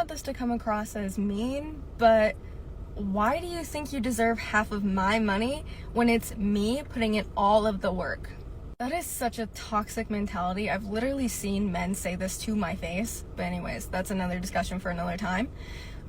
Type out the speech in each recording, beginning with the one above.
want this to come across as mean, but why do you think you deserve half of my money when it's me putting in all of the work? That is such a toxic mentality. I've literally seen men say this to my face. But anyways, that's another discussion for another time.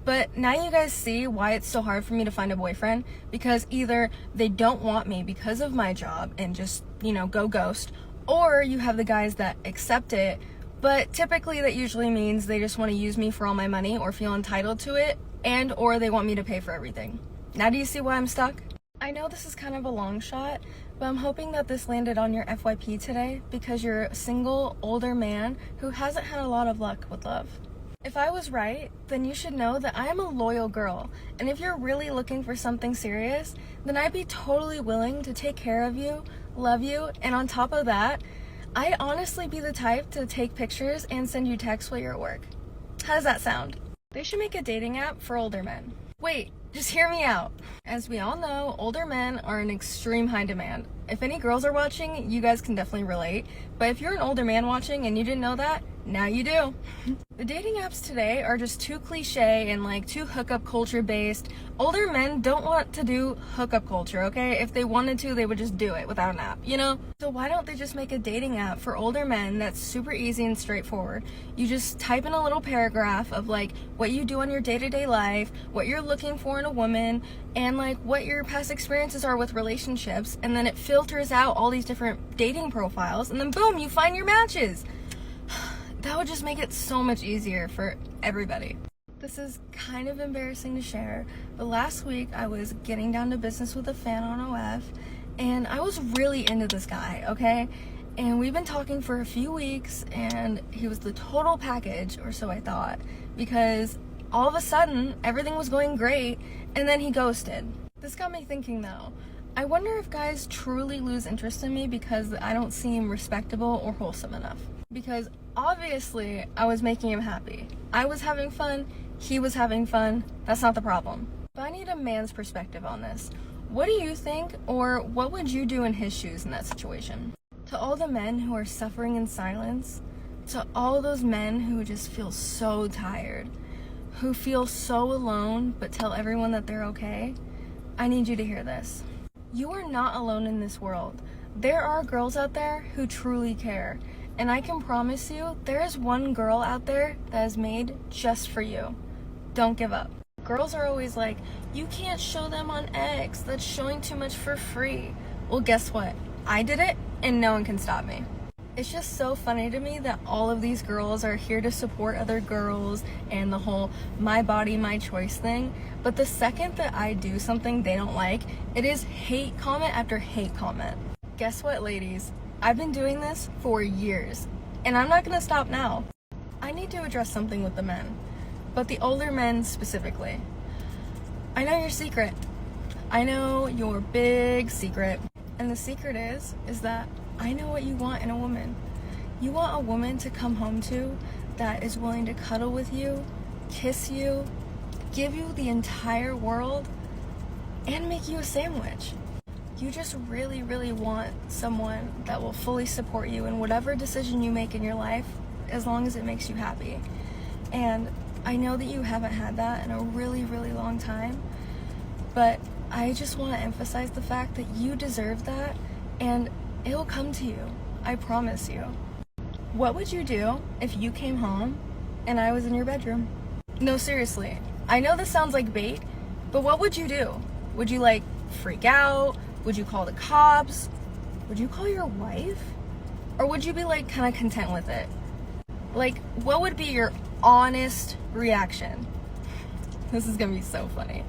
But now you guys see why it's so hard for me to find a boyfriend, because either they don't want me because of my job and just, go ghost, or you have the guys that accept it, but typically that usually means they just want to use me for all my money or feel entitled to it, and or they want me to pay for everything. Now do you see why I'm stuck? I know this is kind of a long shot, but I'm hoping that this landed on your FYP today because you're a single, older man who hasn't had a lot of luck with love. If I was right, then you should know that I am a loyal girl, and if you're really looking for something serious, then I'd be totally willing to take care of you, love you, and on top of that, I'd honestly be the type to take pictures and send you texts while you're at work. How does that sound? They should make a dating app for older men. Wait, just hear me out. As we all know, older men are in extreme high demand. If any girls are watching, you guys can definitely relate. But if you're an older man watching and you didn't know that, now you do. The dating apps today are just too cliche and too hookup culture based. Older men don't want to do hookup culture, okay? If they wanted to, they would just do it without an app, So why don't they just make a dating app for older men that's super easy and straightforward? You just type in a little paragraph of what you do in your day-to-day life, what you're looking for in a woman, and what your past experiences are with relationships, and then it filters out all these different dating profiles, and then boom, you find your matches. That would just make it so much easier for everybody. This is kind of embarrassing to share, but last week I was getting down to business with a fan on OF, and I was really into this guy, okay? And we've been talking for a few weeks, and he was the total package, or so I thought, because all of a sudden, everything was going great, and then he ghosted. This got me thinking though, I wonder if guys truly lose interest in me because I don't seem respectable or wholesome enough. Because obviously, I was making him happy. I was having fun, he was having fun, that's not the problem. But I need a man's perspective on this. What do you think, or what would you do in his shoes in that situation? To all the men who are suffering in silence, to all those men who just feel so tired, who feel so alone but tell everyone that they're okay, I need you to hear this. You are not alone in this world. There are girls out there who truly care, and I can promise you there is one girl out there that is made just for you. Don't give up. Girls are always like, you can't show them on X, that's showing too much for free. Well, guess what? I did it, and no one can stop me. It's just so funny to me that all of these girls are here to support other girls and the whole my body, my choice thing. But the second that I do something they don't like, it is hate comment after hate comment. Guess what, ladies? I've been doing this for years, and I'm not gonna stop now. I need to address something with the men, but the older men specifically. I know your secret. I know your big secret. And the secret is that I know what you want in a woman. You want a woman to come home to that is willing to cuddle with you, kiss you, give you the entire world, and make you a sandwich. You just really, really want someone that will fully support you in whatever decision you make in your life, as long as it makes you happy. And I know that you haven't had that in a really, really long time, but I just want to emphasize the fact that you deserve that, and it'll come to you. I promise you. What would you do if you came home and I was in your bedroom? No, seriously. I know this sounds like bait, but what would you do? Would you freak out? Would you call the cops? Would you call your wife? Or would you be kind of content with it? What would be your honest reaction? This is gonna be so funny.